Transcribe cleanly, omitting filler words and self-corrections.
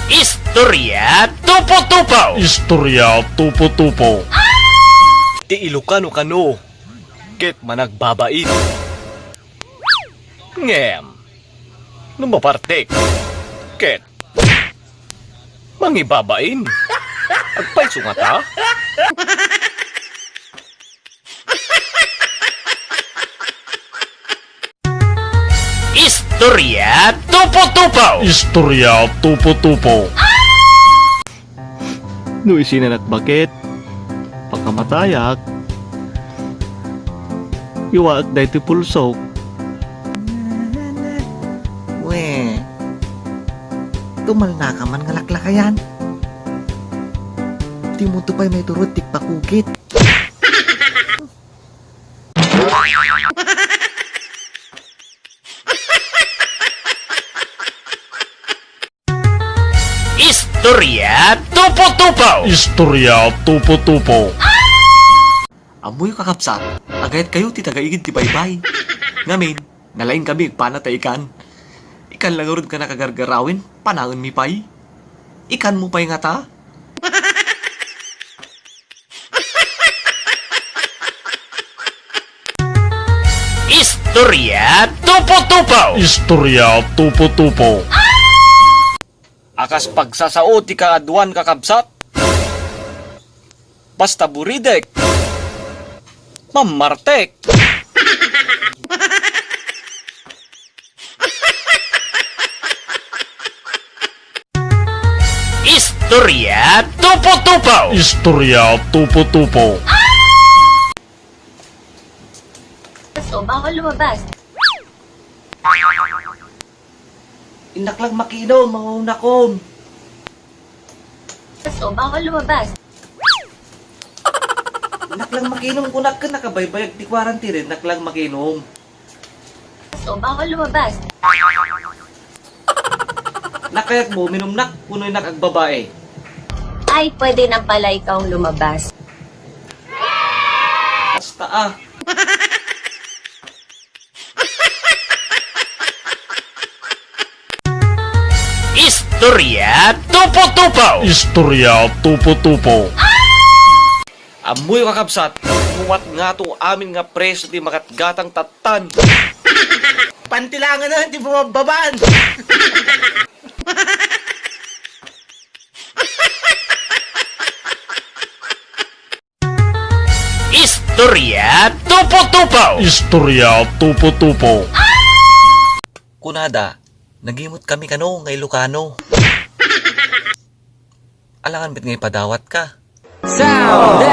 Istorya Tupo-Tupo. Istorya Tupo-Tupo. Ti Ilocano kano, ket managbabait. Ngem, numapartek, ket mangibabain. Agpay sungata. Istorya Tupo-Tupo. Istorya Tupo-Tupo. No isinanak bakit? Pagkamatayak, iwaag dahi ti pulsok. We, tumal na ka man nga laklakayan. Di mo to pa'y may turot tikpakukit. Istorya Tupo-Tupo. Istorya Tupo-Tupo. Amoy kakapsat, agayat kayo ti tagaigid ti baybay. Ngamin, nalain kami panatay ikan. Ikan lang rin ka nakagargarawin, panangan mi pay. Ikan mo pa'y nga ta. Istorya Tupo-Tupo. Istorya Tupo-Tupo. Akas pagsasao ti kaadwan kakabsat. Basta buridek. Mamartek. Istorya Tupo-Tupo. Istorya Tupo-Tupo. So, bawal lumabas. Inaklang makinom, mga unakom. So, bawal lumabas. Naklang makinom kunak ka nakabaybayag ti quarantine, naklang makinom. So, bawal lumabas. Nakayak mo, minumnak, kuno'y nakagbabae. Ay, pwede na pala ikaw lumabas. Basta ah. Istorya Tupo-Tupo. Istorya Tupo-Tupo. Amoy kakabsat. Muwat nga to amin nga preso ti makatgatang tatan. Pantilangan na, hindi bumababaan. Istorya Tupo-Tupo. Istorya Tupo-Tupo. Kunada, nagimot kami kano, ngay Ilocano. Alangan bit ngay padawat ka. Sound